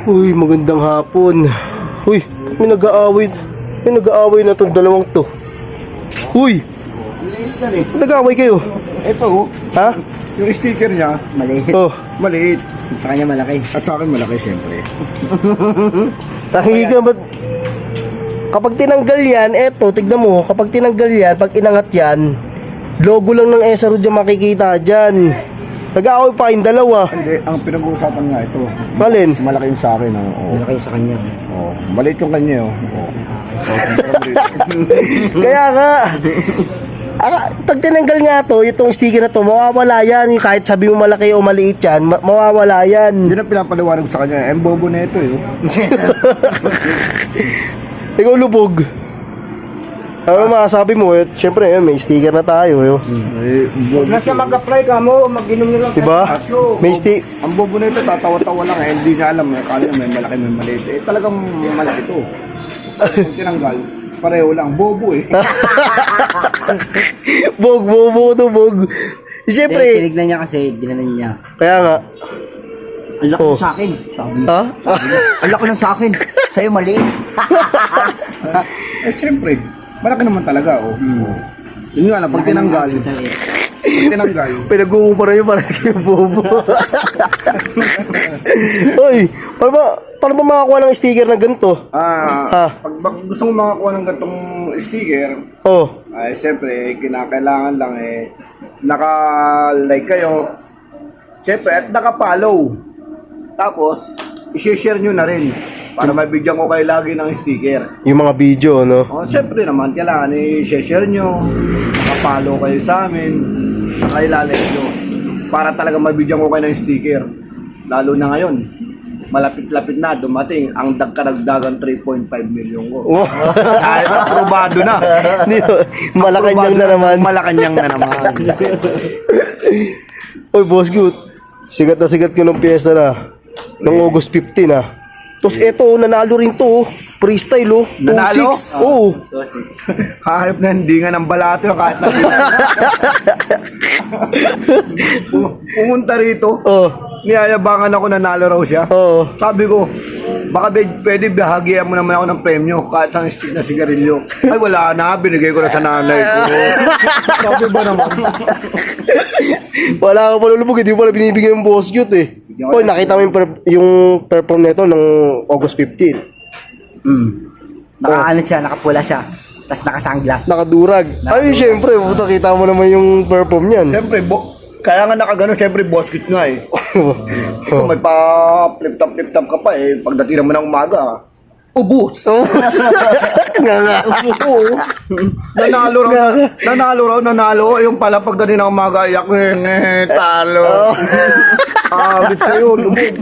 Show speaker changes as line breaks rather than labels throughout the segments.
Uy, magandang hapon. Uy, may nag-aaway. May nag-aaway na tong dalawang to. Uy, nag-aaway kayo.
Ito,
Ha?
yung sticker niya,
Maliit.
Oh,
maliit.
Sa kanya malaki.
At sa akin malaki siyempre.
tahi ka ba't? Kapag tinanggal yan, eto, tignan mo, kapag tinanggal yan, pag inangat yan, logo lang ng ESA Road yung makikita dyan. Nag-aaway pa yung dalawa.
Hindi, ang pinag-uusapan nga ito.
Malin?
Malaki yung sa akin, oh.
Malaki sa kanya.
Oh, maliit yung kanya, oh.
Kaya nga, pag tinanggal nga to, itong sticker na to, mawawala yan. Kahit sabi mo malaki o maliit yan, mawawala yan.
Yun ang pinapaliwanag sa kanya. Ang bobo na ito, eh.
Ikaw lubog. Ano masasabi mo? Siyempre, may sticker na tayo.
Bobo
Nasa mag-apply ka mo, mag-inom nyo lang.
Diba? May
Ang bobo na ito, tatawa-tawa lang, eh. Hindi niya alam, eh. Kala niya may malaki, may maliit. Eh, talagang malaki ito. Kung tinanggal, pareho lang. Bobo, eh.
Bobo to, bog. Siyempre,
Tinignan niya kasi, ginanan niya.
kaya nga.
Ang laki
Oh.
sa akin. Sabi niya.
Ha?
Ang laki lang sa akin. Sa'yo maliit.
Eh, siyempre, malaki naman talaga, oh. Yun nga lang, pag tinanggal,
Pinag-uumpara yun para sa kayo bobo. Uy, paano ba makakuha ng sticker na ganito? Ha?
pag gusto mo makakuha ng gantong sticker,
Oh,
ay siyempre, kinakailangan lang naka-like kayo, siyempre, at naka-follow. Tapos, i-share nyo na rin para mabigyan ko kayo lagi ng sticker.
yung mga video, no?
O, siyempre naman, kailangan i-share nyo, naka-follow kayo sa amin, saka ilalike nyo para talaga mabigyan ko kayo ng sticker. Lalo na ngayon, malapit-lapit na dumating ang karagdagan 3.5 million ko.
Wow.
Kahit aprobado na.
Malakanyang na naman.
Malakanyang na naman.
Uy, boss good. Sigat na sigat ko ng piyesta na. Nung August 15 ah. Tapos eto, nanalo rin to. Freestyle oh.
Nanalo?
2-6. Oo.
Hayop na hindi nga ng balato yung kahit na pumunta rito.
Oh.
Niyayabangan ako nanalo raw siya.
Oo.
Sabi ko, baka pwede bahagian mo naman ako ng premyo kahit sa stick na sigarilyo. Ay wala na, binigay ko na sa nanay ko. Sabi ba naman?
Wala ka pala lubog. Hindi mo pala binibigyan ng boss cute eh. Uy, nakita mo yung perform nito ng August 15.
Naka-ano siya, nakapula siya. Tapos naka-sunglass.
Nakadurag. Ay, syempre. Puta, kita mo naman yung perform niyan.
Siyempre, kaya nga nakagano, siyempre boskit nga eh. Ito may pa flip-top ka pa eh. Pagdating naman ng umaga, ubus.
Oo. Nga nga.
Oo. Nanalo. Yung pala pagdating ng umaga, iyak talo. Agit sa'yo, lumog.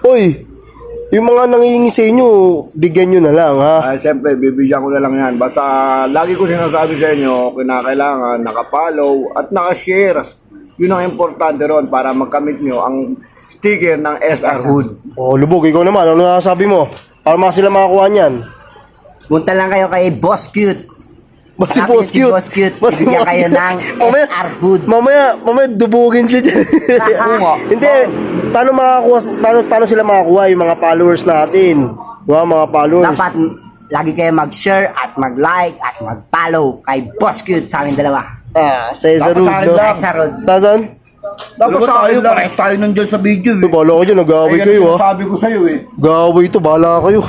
Uy, yung mga nangihingi sa inyo, bigyan nyo na lang, ha?
Siyempre, bibigyan ko na lang yan. Basta, lagi ko sinasabi sa inyo, kinakailangan, nakapollow at nakashare. Yun ang importante ron para magkamit nyo ang sticker ng SR Hood.
Oh, lubog, ikaw naman. Ano nasasabi mo? Para mga sila makakuha niyan.
Punta lang kayo kay Boss Cute.
Ba't si
Hanapin
Boss
niyo
Cute?
si Boss Cute.
Ba't si
Bibigyan
Boss
kayo
Cute?
ng
Mamaya,
SR Hood.
mamaya dubugin siya dyan.
Oo nga.
Hindi, paano sila makakuha yung mga followers natin? Mga followers.
Dapat lagi kayo mag-share at mag-like at mag-follow kay Boss Cute sa amin dalawa.
Cesar
Dapat
Road,
sa akin
no?
lang.
Cesar Road.
Saan?
Dapat sa akin lang. Parehas tayo nandyan sa video
Bala ko dyan, nag-aaway kayo, ha?
Sabi ko sa'yo eh.
Gaway to, bahala kayo.